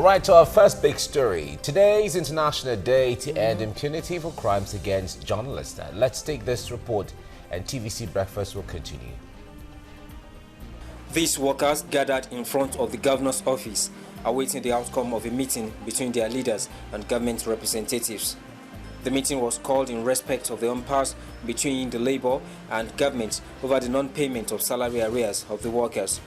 All right, to our first big story. Today is International Day to End Impunity for Crimes Against Journalists. Let's take this report and TVC Breakfast will continue. These workers gathered in front of the governor's office, awaiting the outcome of a meeting between their leaders and government representatives. The meeting was called in respect of the impasse between the Labour and government over the non-payment of salary arrears of the workers.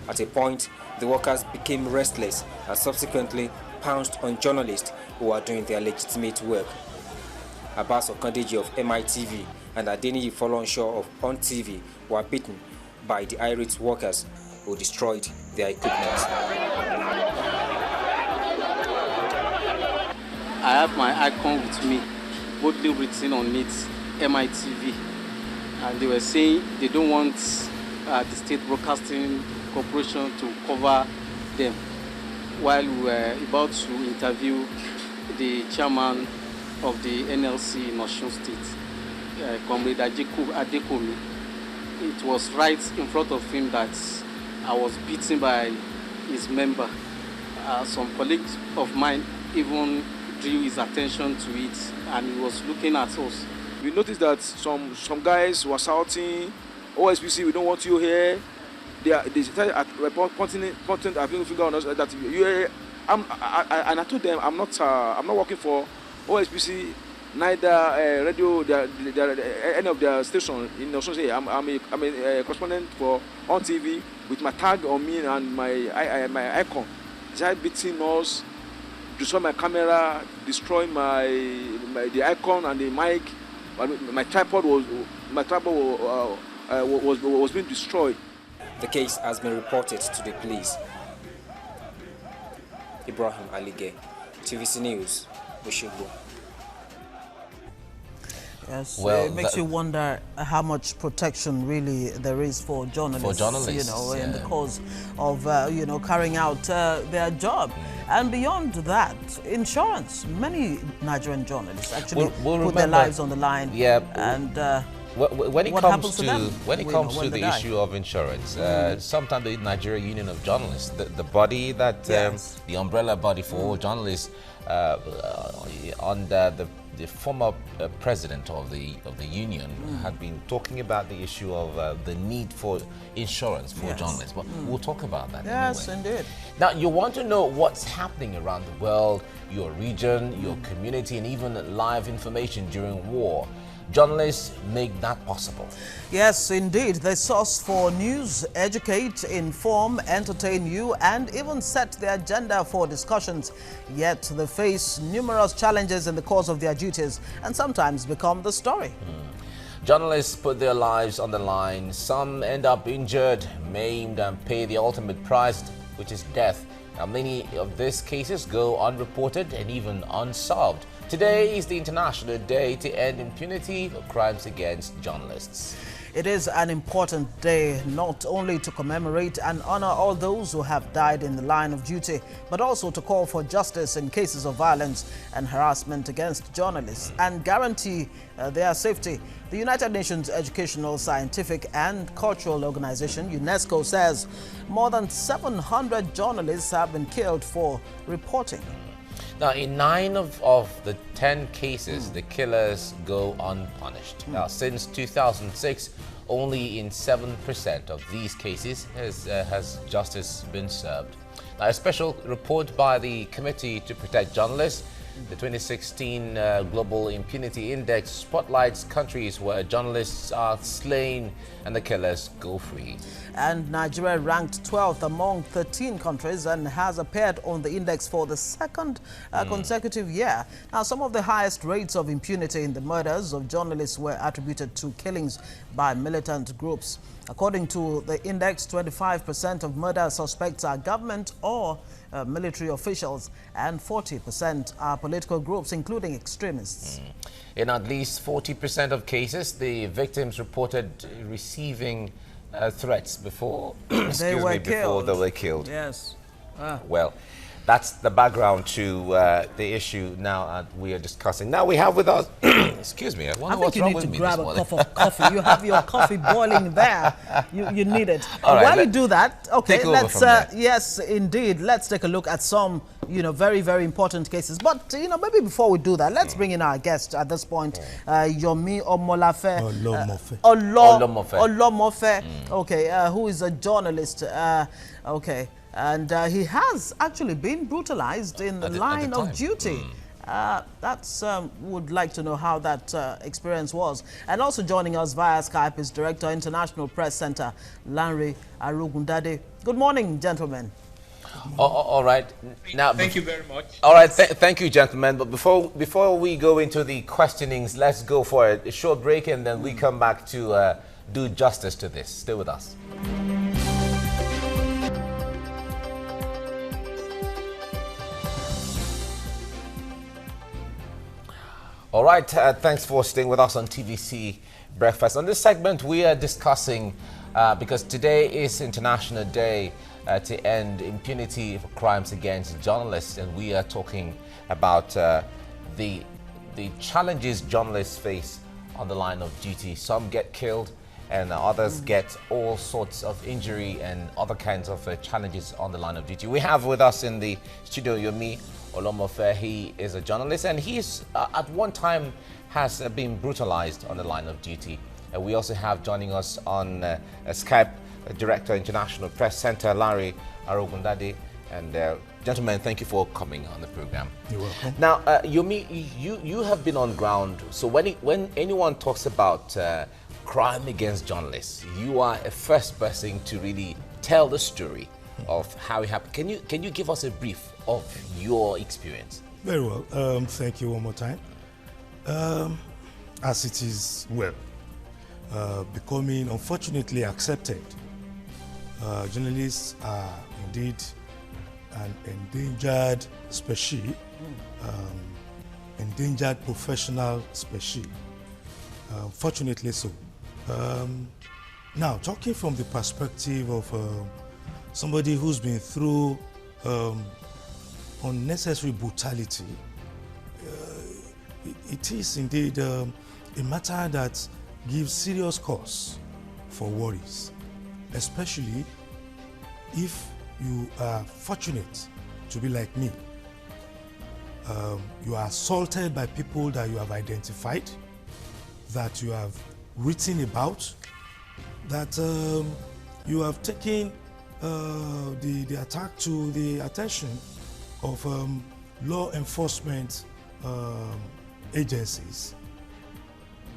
At a point, the workers became restless and subsequently pounced on journalists who are doing their legitimate work. Abbas Okandeji of MITV and Adeniyi Folonshaw of On TV were beaten by the irate workers who destroyed their equipment. I have my icon with me, boldly written on it, MITV. And they were saying they don't want the State Broadcasting Corporation to cover them, while we were about to interview the chairman of the NLC in Osun State, Comrade Adekomi. It was right in front of him that I was beaten by his member. Some colleagues of mine even drew his attention to it, and he was looking at us. We noticed that some guys were shouting, "OSPC, we don't want you here." They started pointing a finger on us that you. And I told them I'm not working for OSPC, neither radio, any of their stations in Osun State. I'm a correspondent for On TV with my tag on me and my icon. They started beating us, destroy my camera, destroy the icon and the mic. My tripod was being destroyed. The case has been reported to the police. Ibrahim Alige, TVC News, Oshogbo. Yes, well, it makes you wonder how much protection really there is for journalists, in the cause of, carrying out their job. And beyond that, insurance. Many Nigerian journalists actually put their lives on the line. Yeah. And when it comes to the die? issue of insurance, sometimes the Nigeria Union of Journalists, the body that the umbrella body for all journalists, under the former president of the union had been talking about the issue of the need for insurance for journalists. But we'll talk about that. Yes, anyway. indeed. Now, you want to know what's happening around the world, your region, your community, and even live information during war. Journalists make that possible. Yes, indeed. They source for news, educate, inform, entertain you, and even set the agenda for discussions. Yet they face numerous challenges in the course of their duties and sometimes become the story. Journalists put their lives on the line. Some end up injured, maimed, and pay the ultimate price, which is death. Now, many of these cases go unreported and even unsolved. Today is the International Day to End Impunity for Crimes Against Journalists. It is an important day not only to commemorate and honor all those who have died in the line of duty, but also to call for justice in cases of violence and harassment against journalists and guarantee their safety. The United Nations Educational, Scientific and Cultural Organization, UNESCO, says more than 700 journalists have been killed for reporting. Now, in 9 of the 10 cases, the killers go unpunished. Now, since 2006, only in 7% of these cases has justice been served. Now, a special report by the Committee to Protect Journalists, the 2016 Global Impunity Index, spotlights countries where journalists are slain and the killers go free. And Nigeria ranked 12th among 13 countries and has appeared on the index for the second consecutive year. Now, some of the highest rates of impunity in the murders of journalists were attributed to killings by militant groups. According to the index, 25% of murder suspects are government or military officials, and 40% are political groups, including extremists. In at least 40% of cases, the victims reported receiving threats before, they were killed. Yes. Well, that's the background to the issue now we are discussing. Now we have with us, excuse me, I wonder what's wrong with me this morning. I think you need to grab a cup of coffee. You have your coffee boiling there. You need it. All right, while you do that, okay, take over let's, from there. yes, indeed, let's take a look at some, very, very important cases. But, maybe before we do that, let's bring in our guest at this point, Yomi Omolafe. Olomofe. Okay, who is a journalist. Okay. And he has actually been brutalized in the line of duty. Would like to know how that experience was. And also joining us via Skype is Director, International Press Center, Lanre Arugundade. Good morning, gentlemen. All right. Now, thank you very much. All right. Thank you, gentlemen. But before we go into the questionings, let's go for a short break, and then we come back to do justice to this. Stay with us. All right, thanks for staying with us on TVC Breakfast. On this segment, we are discussing, because today is International Day to end impunity for crimes against journalists, and we are talking about the challenges journalists face on the line of duty. Some get killed, and others get all sorts of injury and other kinds of challenges on the line of duty. We have with us in the studio Yomi Olomofe. He is a journalist, and he's at one time has been brutalized on the line of duty. We also have joining us on Skype, Director, International Press Center, Lanre Arugundade. And gentlemen, thank you for coming on the program. You're welcome. Now, Yomi, you have been on ground. So when anyone talks about crime against journalists, you are a first person to really tell the story of how it happened. Can you give us a brief of your experience? Very well. Thank you one more time. As it is, becoming unfortunately accepted, journalists are indeed an endangered species, endangered professional species. Fortunately so. Now, talking from the perspective of somebody who's been through unnecessary brutality, it is indeed a matter that gives serious cause for worries, especially if you are fortunate to be like me. You are assaulted by people that you have identified, that you have written about, that you have taken the attack to the attention of law enforcement agencies.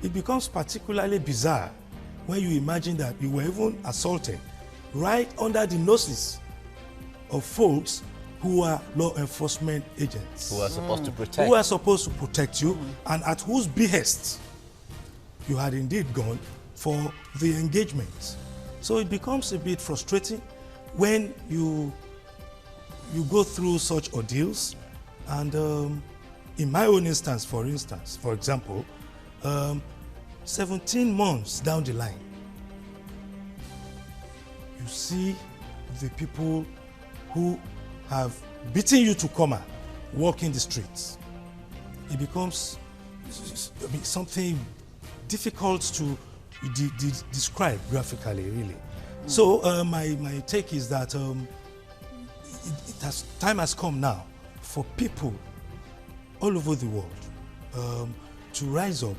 It becomes particularly bizarre when you imagine that you were even assaulted right under the noses of folks who are law enforcement agents. Who are supposed to protect. Who are supposed to protect you, and at whose behest you had indeed gone for the engagement. So it becomes a bit frustrating when you go through such ordeals. And in my own instance, for example, 17 months down the line, you see the people who have beaten you to coma walking the streets. It becomes something difficult to describe graphically, really. So my take is that time has come now for people all over the world to rise up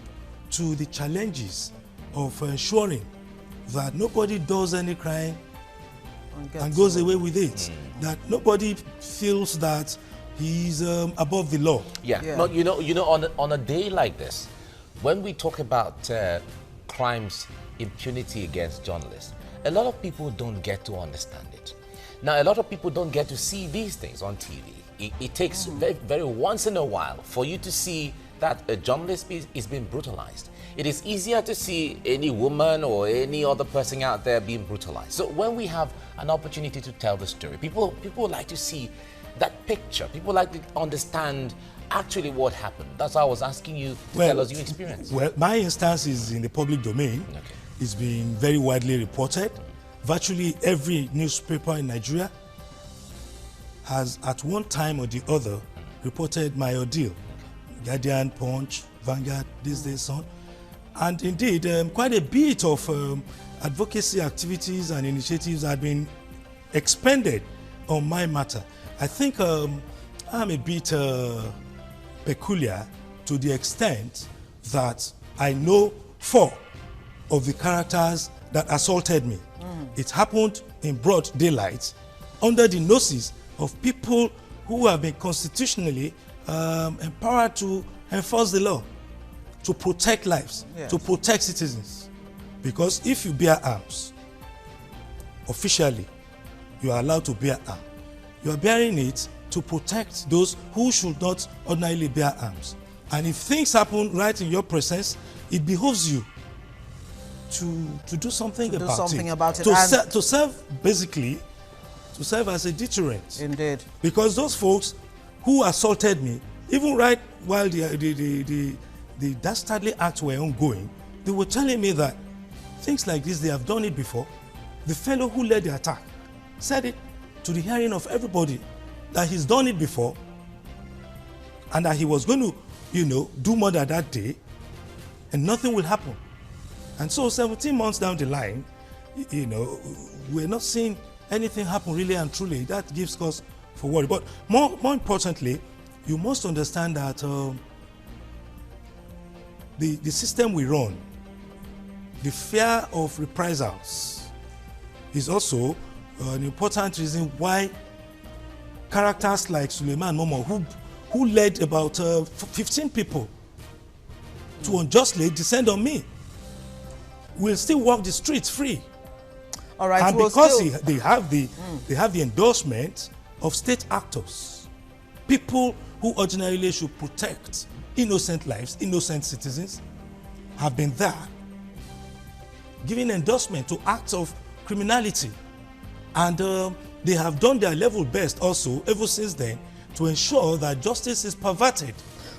to the challenges of ensuring that nobody does any crime and goes away with it. That nobody feels that he's above the law. Yeah. No, on a day like this, when we talk about crimes, impunity against journalists, a lot of people don't get to understand it. Now, a lot of people don't get to see these things on TV. It takes very, very once in a while for you to see that a journalist is being brutalized. It is easier to see any woman or any other person out there being brutalized. So when we have an opportunity to tell the story, people like to see that picture. People like to understand actually what happened. That's why I was asking you to tell us your experience. Well, my instance is in the public domain. Okay. It's been very widely reported. Virtually every newspaper in Nigeria has at one time or the other reported my ordeal. Guardian, Punch, Vanguard, these days Sun. And indeed, quite a bit of advocacy activities and initiatives have been expended on my matter. I think I'm a bit peculiar to the extent that I know 4 of the characters that assaulted me. It happened in broad daylight under the noses of people who have been constitutionally empowered to enforce the law, to protect lives, Yes. to protect citizens. Because if you bear arms, officially, you are allowed to bear arms. You are bearing it to protect those who should not ordinarily bear arms. And if things happen right in your presence, it behoves you to do something To do about something it. about it. To serve, basically, to serve as a deterrent. Indeed. Because those folks who assaulted me, even right while the dastardly acts were ongoing, they were telling me that things like this, they have done it before. The fellow who led the attack said it to the hearing of everybody that he's done it before and that he was going to, do murder that day and nothing will happen. And so 17 months down the line, we're not seeing anything happen really and truly. That gives cause for worry. But more importantly, you must understand that the system we run, the fear of reprisals is also an important reason why characters like Suleiman Momo, who led about 15 people to unjustly descend on me, will still walk the streets free. All right. And we'll because still- they have the endorsement of state actors, people who ordinarily should protect innocent lives, innocent citizens, have been there giving endorsement to acts of criminality. And they have done their level best also ever since then to ensure that justice is perverted.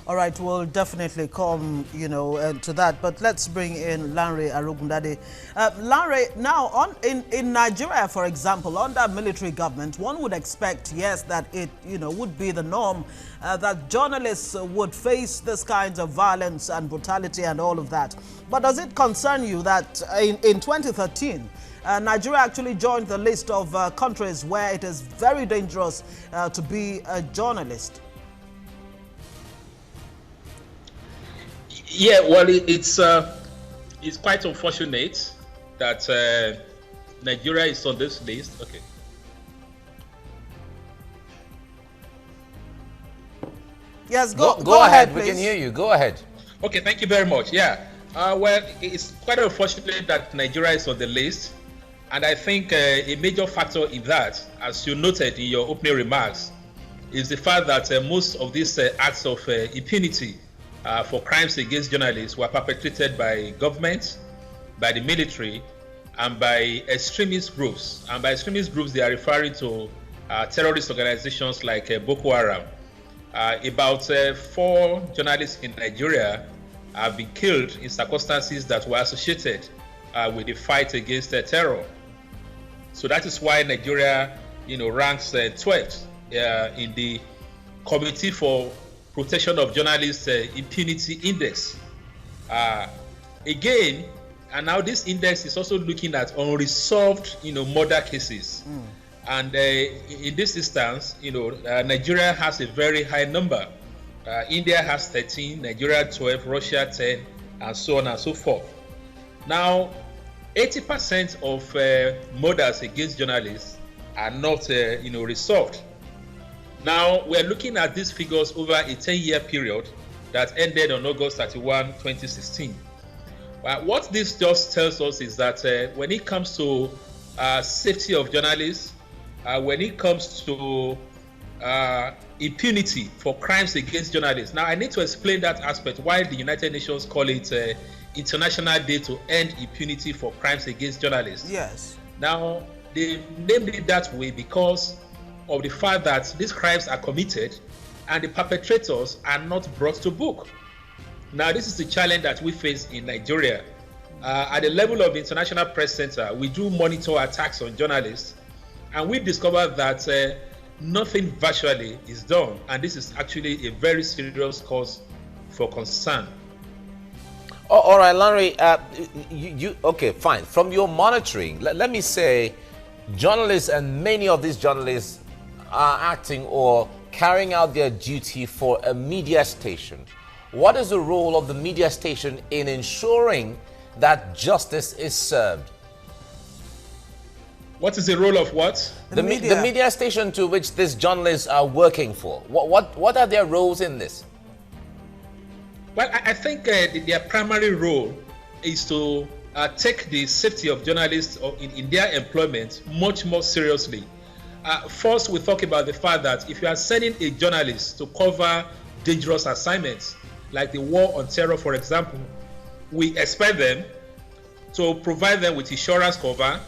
All right, we'll definitely come, to that. But let's bring in Lanre Arugundade. Lanre, now in Nigeria, for example, under military government, one would expect, yes, that it, would be the norm that journalists would face this kinds of violence and brutality and all of that. But does it concern you that in 2013, Nigeria actually joined the list of countries where it is very dangerous to be a journalist? Yeah, well, it's quite unfortunate that Nigeria is on this list. Okay. Yes, Go go ahead. please. We can hear you. Go ahead. Okay, thank you very much. Yeah. Well, it's quite unfortunate that Nigeria is on the list. And I think a major factor in that, as you noted in your opening remarks, is the fact that most of these acts of impunity for crimes against journalists were perpetrated by governments, by the military, and by extremist groups. And by extremist groups, they are referring to terrorist organizations like Boko Haram. About 4 journalists in Nigeria have been killed in circumstances that were associated with the fight against terror. So that is why Nigeria, ranks 12th in the Committee for Protection of Journalists Impunity Index. Again, and now this index is also looking at unresolved, murder cases. And in this instance, Nigeria has a very high number. India has 13, Nigeria 12, Russia 10, and so on and so forth. Now, 80% of murders against journalists are not, resolved. Now, we're looking at these figures over a 10-year period that ended on August 31, 2016. What this just tells us is that when it comes to safety of journalists, when it comes to impunity for crimes against journalists. Now, I need to explain that aspect, why the United Nations call it International Day to End Impunity for Crimes Against Journalists. Yes. Now, they named it that way because of the fact that these crimes are committed and the perpetrators are not brought to book. Now, this is the challenge that we face in Nigeria. At the level of the International Press Center, we do monitor attacks on journalists, and we discovered that nothing virtually is done. And this is actually a very serious cause for concern. Oh, all right, Larry, okay, fine. From your monitoring, let me say journalists, and many of these journalists are acting or carrying out their duty for a media station. What is the role of the media station in ensuring that justice is served? What is the role of what? The media station to which these journalists are working for. What are their roles in this? Well, I think their primary role is to take the safety of journalists in their employment much more seriously. First, we talk about the fact that if you are sending a journalist to cover dangerous assignments, like the war on terror, for example, we expect them to provide them with insurance cover.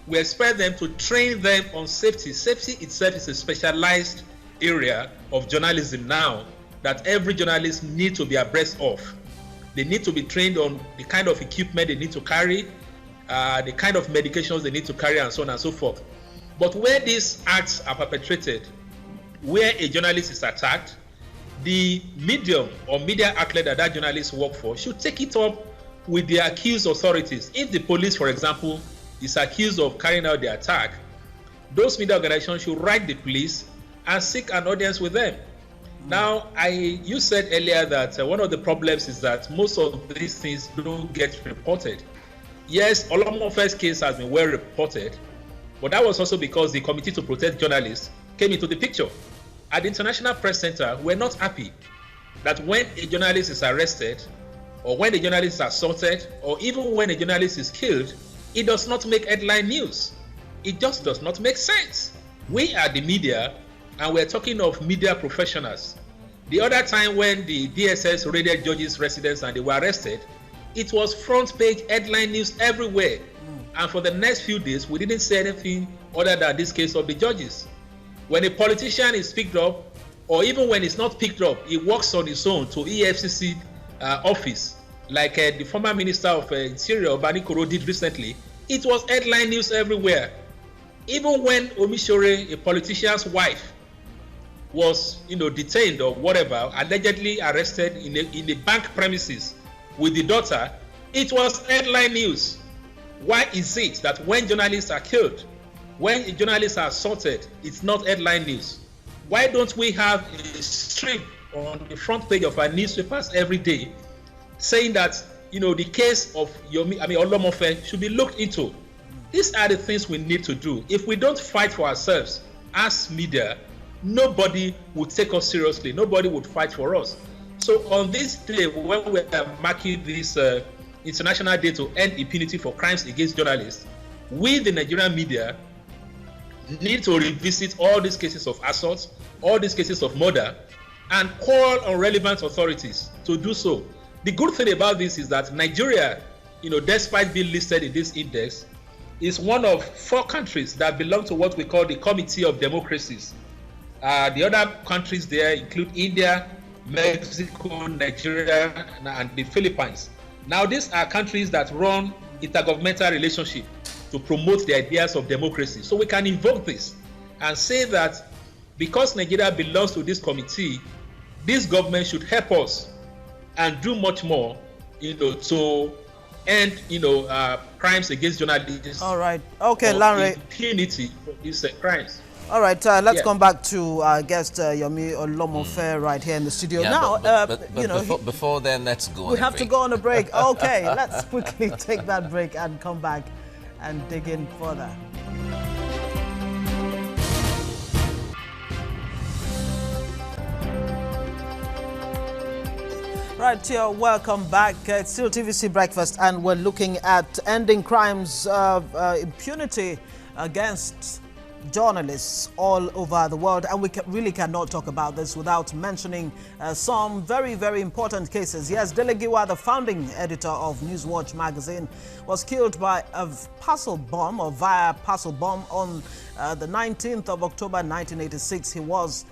We expect them to train them on safety. Safety itself is a specialized area of journalism now that every journalist needs to be abreast of. They need to be trained on the kind of equipment they need to carry, the kind of medications they need to carry, and so on and so forth. But where these acts are perpetrated, where a journalist is attacked, the medium or media outlet that journalist work for should take it up with the accused authorities. If the police, for example, is accused of carrying out the attack, those media organizations should write the police and seek an audience with them. Now, you said earlier that one of the problems is that most of these things don't get reported. Yes, Olomofe's case has been well reported, but that was also because the Committee to Protect Journalists came into the picture. At the International Press Center, we're not happy that when a journalist is arrested, or when a journalist is assaulted, or even when a journalist is killed, it does not make headline news. It just does not make sense. We are the media, and we're talking of media professionals. The other time when the DSS raided judges' residence and they were arrested, it was front page headline news everywhere. And for the next few days, we didn't say anything other than this case of the judges. When a politician is picked up, or even when it's not picked up, he walks on his own to EFCC office, like the former Minister of Interior, Bani Koro, did recently, it was headline news everywhere. Even when Omishore, a politician's wife, was detained or whatever, allegedly arrested in the bank premises with the daughter, it was headline news. Why is it that when journalists are killed, when journalists are assaulted, it's not headline news? Why don't we have a strip on the front page of our newspapers every day saying that the case of Olomofe should be looked into? These are the things we need to do. If we don't fight for ourselves as media, nobody would take us seriously. Nobody would fight for us. So on this day, when we are marking this International Day to End Impunity for Crimes Against Journalists, we, the Nigerian media, need to revisit all these cases of assault, all these cases of murder, and call on relevant authorities to do so. The good thing about this is that Nigeria, despite being listed in this index, is one of 4 countries that belong to what we call the Committee of Democracies. The other countries there include India, Mexico, Nigeria, and the Philippines. Now, these are countries that run intergovernmental relationship to promote the ideas of democracy. So we can invoke this and say that because Nigeria belongs to this committee, this government should help us and do much more, to end, crimes against journalists. All right. Okay, Larry. Impunity for these crimes. All right, let's come back to our guest Yomi Olomofe right here in the studio. Yeah, now, but before then, let's go. We have to go on a break. Okay, let's quickly take that break and come back and dig in further. Right, welcome back. It's still TVC Breakfast, and we're looking at ending crimes of impunity against journalists all over the world, and we really cannot talk about this without mentioning some very, very important cases. Yes, Dele Giwa, the founding editor of Newswatch magazine, was killed by a parcel bomb or via parcel bomb on the 19th of October 1986. He was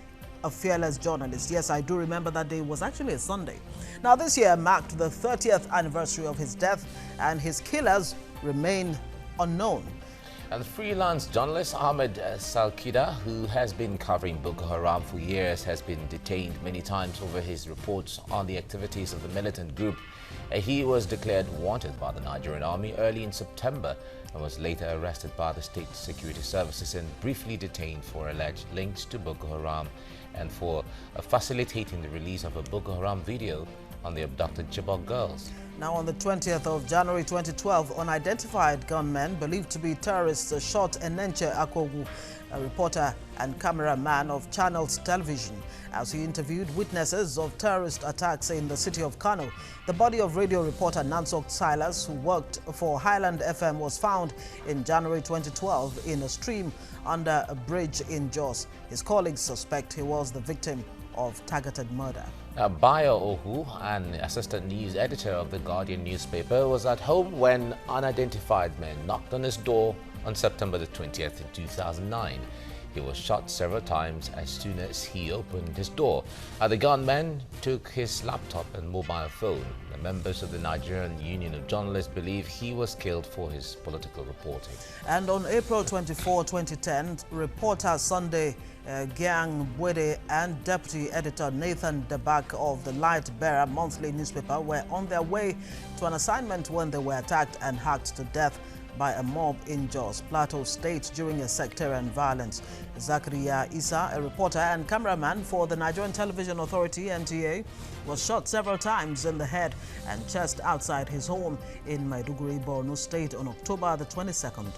a fearless journalist. Yes, I do remember that day. It was actually a Sunday. Now, this year marked the 30th anniversary of his death, and his killers remain unknown. And freelance journalist Ahmed Salkida, who has been covering Boko Haram for years, has been detained many times over his reports on the activities of the militant group. He was declared wanted by the Nigerian army early in September and was later arrested by the state security services and briefly detained for alleged links to Boko Haram and for facilitating the release of a Boko Haram video on the abducted Chibok girls. Now, on the 20th of January 2012, unidentified gunmen believed to be terrorists shot Enenche Akwogu, a reporter and cameraman of Channels Television, as he interviewed witnesses of terrorist attacks in the city of Kano. The body of radio reporter Nansok Silas, who worked for Highland FM, was found in January 2012 in a stream under a bridge in Jos. His colleagues suspect he was the victim of targeted murder. Bayo Ohu, an assistant news editor of the Guardian newspaper, was at home when unidentified men knocked on his door on September the 20th in 2009. He was shot several times as soon as he opened his door. The gunmen took his laptop and mobile phone. The members of the Nigerian Union of Journalists believe he was killed for his political reporting. And on April 24, 2010, reporter Sunday Gyang Bwede and deputy editor Nathan Debak of the Light Bearer monthly newspaper were on their way to an assignment when they were attacked and hacked to death by a mob in Jos, Plateau State, during a sectarian violence. Zakaria Isa, a reporter and cameraman for the Nigerian Television Authority, NTA, was shot several times in the head and chest outside his home in Maiduguri, Borno State on October the 22nd,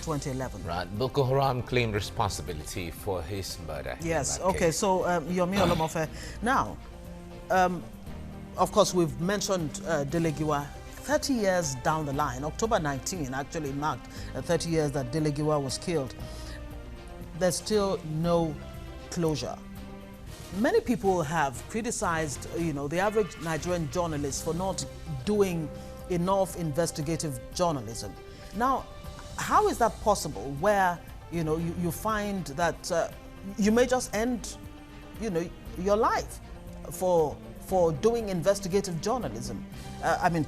2011. Right. Boko Haram claimed responsibility for his murder. Yes. Okay. So, Yomi Olomofe. Now, of course, we've mentioned Delegiwa. 30 years down the line, October 19 actually marked 30 years that Delegiwa was killed. There's still no closure. Many people have criticized, the average Nigerian journalist for not doing enough investigative journalism. Now, how is that possible where, you find that you may just end, your life for doing investigative journalism?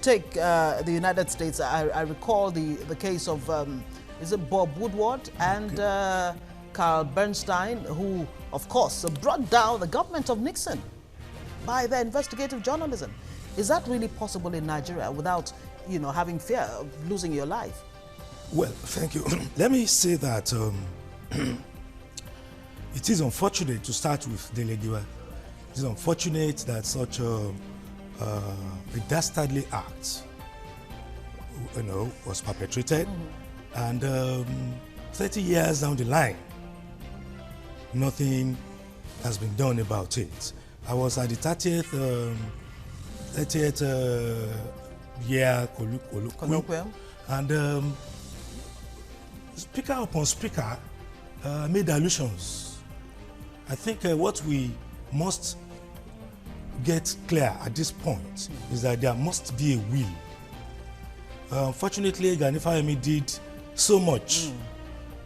Take the United States. I recall the case of, is it Bob Woodward and Carl Bernstein, who, of course, brought down the government of Nixon by their investigative journalism. Is that really possible in Nigeria without, having fear of losing your life? Well, thank you. Let me say that it is unfortunate to start with Delegiwa. It is unfortunate that such a dastardly act, was perpetrated, and 30 years down the line, nothing has been done about it. I was at the 30th year colloquium, and speaker upon speaker made allusions. I think what we must get clear at this point is that there must be a will. Unfortunately, Gani Fahimi did so much,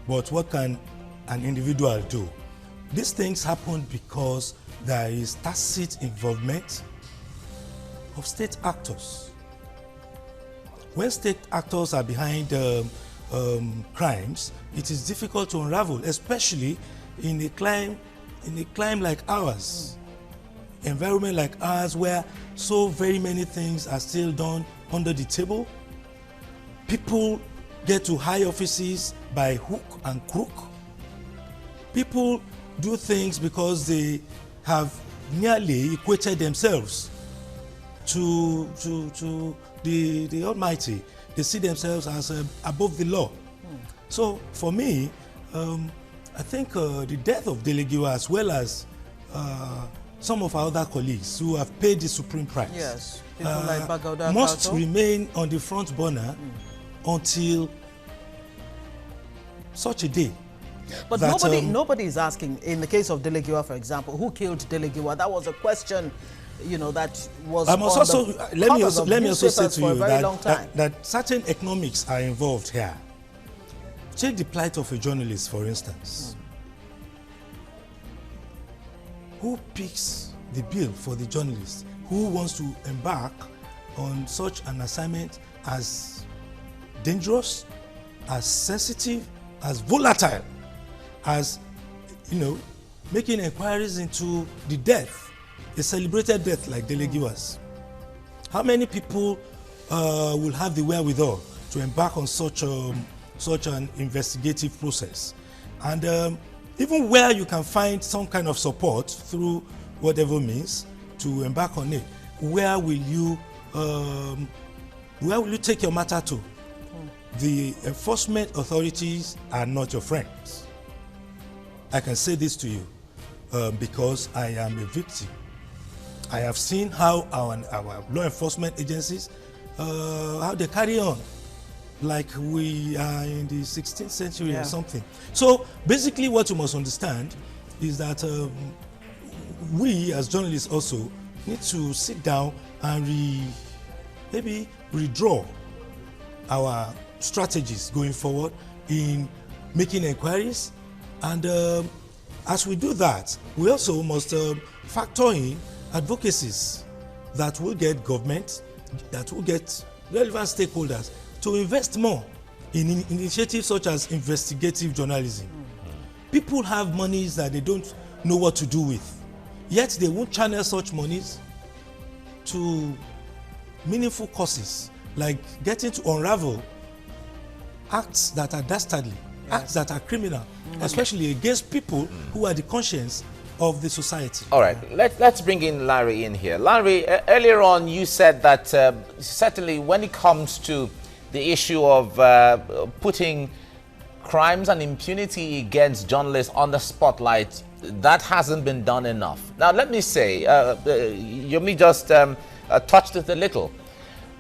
but what can an individual do? These things happen because there is tacit involvement of state actors. When state actors are behind crimes, it is difficult to unravel, especially in a climate like ours. Environment like ours, where so very many things are still done under the table. People get to high offices by hook and crook. People do things because they have nearly equated themselves to the Almighty. They see themselves as above the law. So for me, I think the death of Delegiwa, as well as some of our other colleagues who have paid the supreme price, yes, people like Bagauda must Kato remain on the front burner until such a day. But nobody is asking, in the case of Delegiwa, for example, who killed Delegiwa? That was a question, that was let me also say to you that that certain economics are involved here. Take the plight of a journalist, for instance. Who picks the bill for the journalist? Who wants to embark on such an assignment as dangerous, as sensitive, as volatile as, making inquiries into the death, a celebrated death like Dele Giwa's. How many people will have the wherewithal to embark on such an investigative process? And even where you can find some kind of support through whatever means to embark on it, where will you take your matter to? The enforcement authorities are not your friends. I can say this to you because I am a victim. I have seen how our law enforcement agencies, how they carry on like we are in the 16th century or something. So basically what you must understand is that we as journalists also need to sit down and maybe redraw our strategies going forward in making inquiries. And as we do that, we also must factor in advocacies that will get government, that will get relevant stakeholders to invest more in initiatives such as investigative journalism. People have monies that they don't know what to do with, yet they won't channel such monies to meaningful causes, like getting to unravel acts that are dastardly, acts that are criminal, especially against people who are the conscience of the society. All right, let's bring in Larry in here. Larry, earlier on you said that certainly when it comes to the issue of putting crimes and impunity against journalists on the spotlight, that hasn't been done enough. Now let me say, Yomi just touched it a little.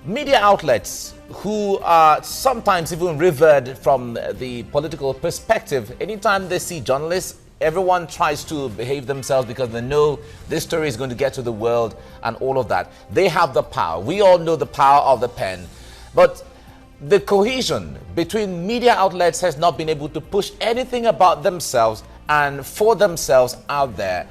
Media outlets who are sometimes even revered from the political perspective, anytime they see journalists, everyone tries to behave themselves because they know this story is going to get to the world and all of that. They have the power. We all know the power of the pen. But the cohesion between media outlets has not been able to push anything about themselves and for themselves out there.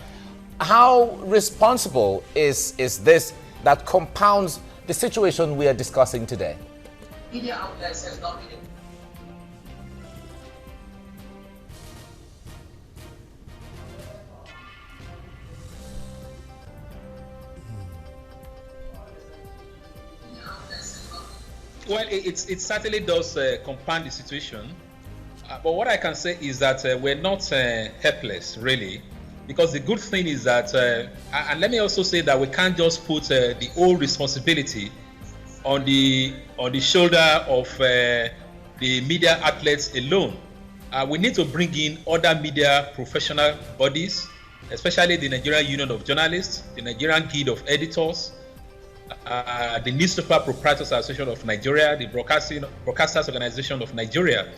How responsible is this that compounds the situation we are discussing today? Media outlets has not been able. Well, it certainly does compound the situation. But what I can say is that we're not helpless, really. Because the good thing is that, and let me also say that we can't just put the whole responsibility on the shoulder of the media outlets alone. We need to bring in other media professional bodies, especially the Nigerian Union of Journalists, the Nigerian Guild of Editors, the Newspaper Proprietors Association of Nigeria, the Broadcasters Organization of Nigeria.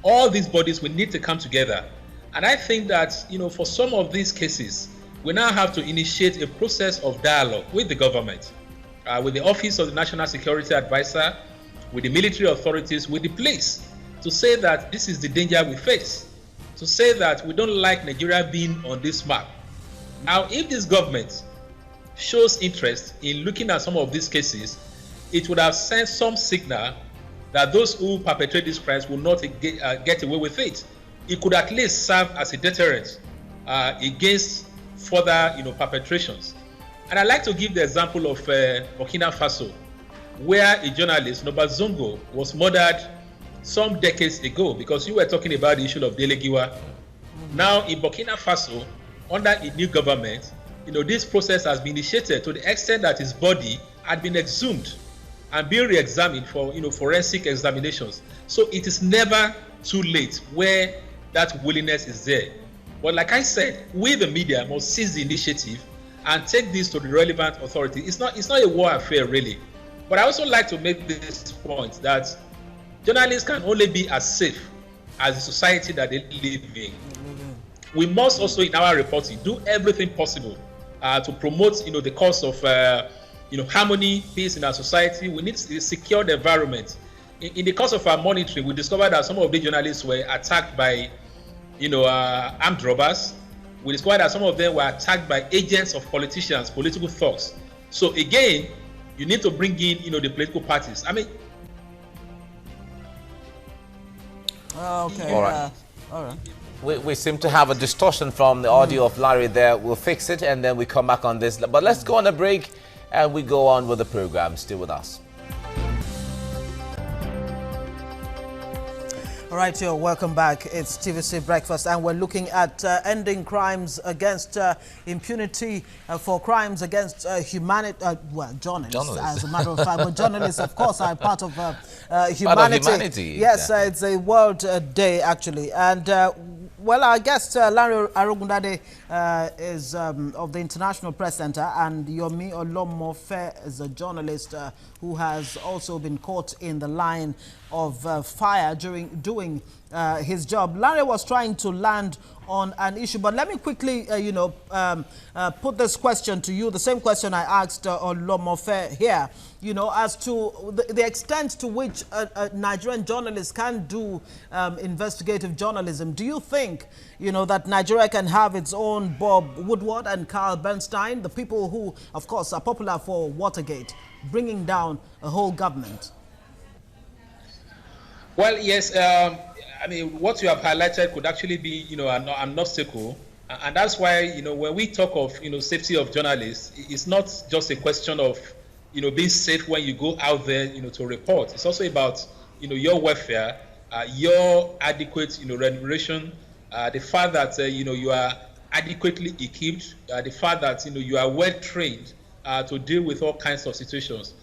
All these bodies, we need to come together. And I think that, for some of these cases, we now have to initiate a process of dialogue with the government, with the Office of the National Security Advisor, with the military authorities, with the police, to say that this is the danger we face, to say that we don't like Nigeria being on this map. Now, if this government shows interest in looking at some of these cases, it would have sent some signal that those who perpetrate these crimes will not get away with it. It could at least serve as a deterrent against further, perpetrations. And I'd like to give the example of Burkina Faso, where a journalist, Noba Zongo, was murdered some decades ago, because you were talking about the issue of Dele Giwa. Now in Burkina Faso, under a new government, this process has been initiated to the extent that his body had been exhumed and being re-examined for forensic examinations. So it is never too late where that willingness is there. But like I said, we the media must seize the initiative and take this to the relevant authority. It's not a war affair, really. But I also like to make this point that journalists can only be as safe as the society that they live in. We must also, in our reporting, do everything possible to promote, the cause of, harmony, peace in our society. We need to secure the environment. In the course of our monitoring, we discovered that some of the journalists were attacked by, armed robbers. We discovered that some of them were attacked by agents of politicians, political thugs. So again, you need to bring in, the political parties. I mean, Okay. All right. All right. We seem to have a distortion from the audio of Larry there. We'll fix it and then we come back on this. But let's go on a break and we go on with the program. Stay with us. All right, you're welcome back. It's TVC Breakfast, and we're looking at ending crimes against impunity for crimes against humanity. Well, journalists, as a matter of fact. But journalists, of course, are part of humanity. Part of humanity. Yes, it's a World Day, actually. And well, our guest, Larry Arugundade, is of the International Press Center, and Yomi Olomofe is a journalist who has also been caught in the line of fire during doing his job. Larry was trying to land on an issue, but let me quickly, put this question to you, the same question I asked Olomofe here, as to the extent to which Nigerian journalists can do investigative journalism. Do you think, that Nigeria can have its own Bob Woodward and Carl Bernstein, the people who, of course, are popular for Watergate, bringing down a whole government? Well, yes. I mean, what you have highlighted could actually be, an obstacle, and that's why, when we talk of, safety of journalists, it's not just a question of, being safe when you go out there, to report. It's also about, your welfare, your adequate, remuneration, the fact that, you are adequately equipped, the fact that, you are well trained to deal with all kinds of situations.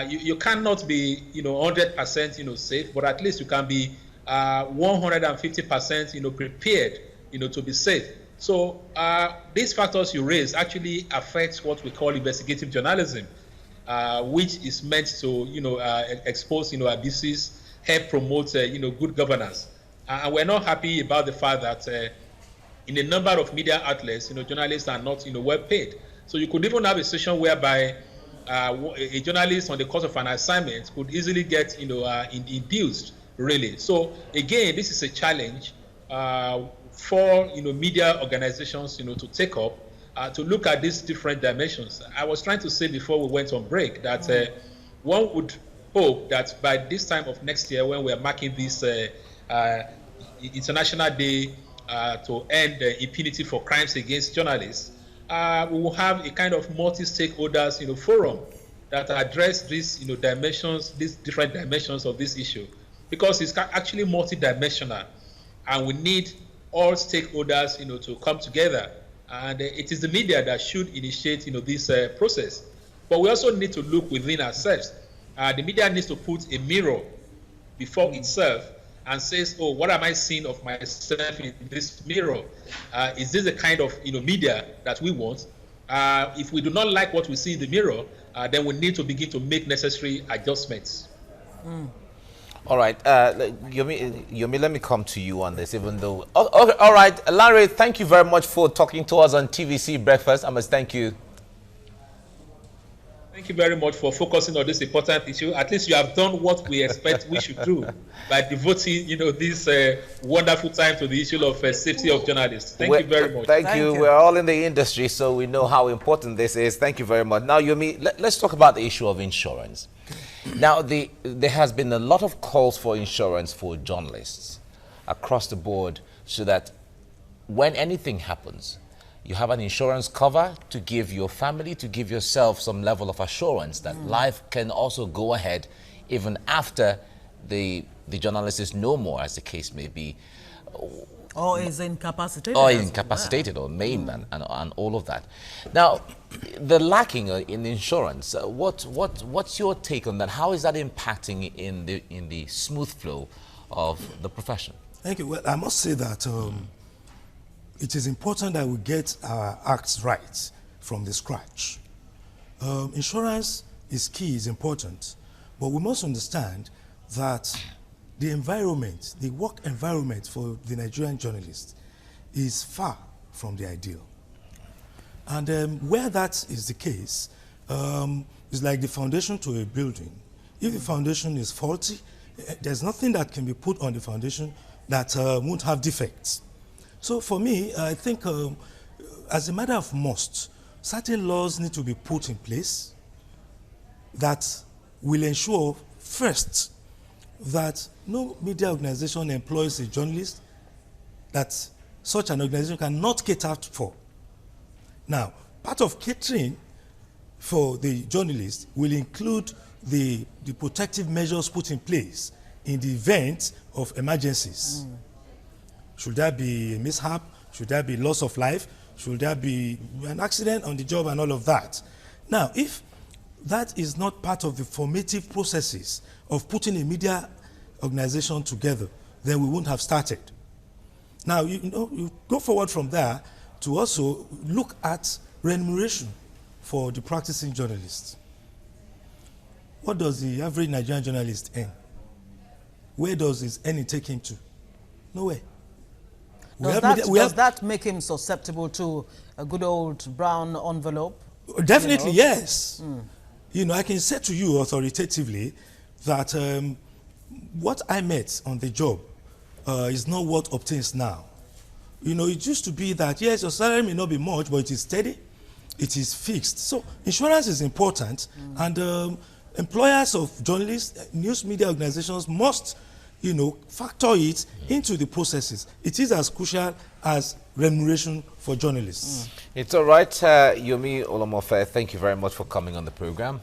You cannot be, 100%, safe, but at least you can be 150%, prepared, to be safe. So these factors you raise actually affect what we call investigative journalism, which is meant to, expose, abuses, help promote, good governance. And we're not happy about the fact that in a number of media outlets, journalists are not, well paid. So you could even have a situation whereby a journalist on the course of an assignment could easily get, induced, really. So again, this is a challenge for, media organizations, to take up, to look at these different dimensions. I was trying to say before we went on break that one would hope that by this time of next year, when we're marking this International Day to end impunity for crimes against journalists, we will have a kind of multi-stakeholders, forum that address these, dimensions, these different dimensions of this issue, because it's actually multi-dimensional, and we need all stakeholders, to come together. And it is the media that should initiate, this process. But we also need to look within ourselves. The media needs to put a mirror before itself and says, oh, what am I seeing of myself in this mirror? Is this the kind of media that we want? If we do not like what we see in the mirror, then we need to begin to make necessary adjustments. All right, Yomi, let me come to you on this, even though... all right, Larry, thank you very much for talking to us on TVC Breakfast. I must thank you. Thank you very much for focusing on this important issue. At least you have done what we expect we should do by devoting, this wonderful time to the issue of safety of journalists. Thank you very much. Thank you. We're all in the industry, so we know how important this is. Thank you very much. Now, Yomi, let's talk about the issue of insurance. Now, there has been a lot of calls for insurance for journalists across the board, so that when anything happens, you have an insurance cover to give your family, to give yourself some level of assurance that life can also go ahead even after the journalist is no more, as the case may be. Or is incapacitated. Or incapacitated, or maimed, and all of that. Now, the lacking in insurance, what's your take on that? How is that impacting in the smooth flow of the profession? Thank you. Well, I must say that it is important that we get our acts right from the scratch. Insurance is key, is important, but we must understand that the environment, the work environment for the Nigerian journalists is far from the ideal. And where that is the case, it's like the foundation to a building. If the foundation is faulty, there's nothing that can be put on the foundation that won't have defects. So for me, I think as a matter of must, certain laws need to be put in place that will ensure, first, that no media organization employs a journalist that such an organization cannot cater for. Now, part of catering for the journalist will include the protective measures put in place in the event of emergencies. Should there be a mishap? Should there be loss of life? Should there be an accident on the job and all of that? Now, if that is not part of the formative processes of putting a media organization together, then we wouldn't have started. Now, you go forward from there to also look at remuneration for the practicing journalists. What does the average Nigerian journalist earn? Where does his earning take him to? Nowhere. Does that make him susceptible to a good old brown envelope? Definitely, yes. I can say to you authoritatively that what I met on the job is not what obtains now. It used to be that, yes, your salary may not be much, but it is steady, it is fixed. So insurance is important, and employers of journalists, news media organizations must, factor it into the processes. It is as crucial as remuneration for journalists. It's all right, Yomi Olomofe. Thank you very much for coming on the program.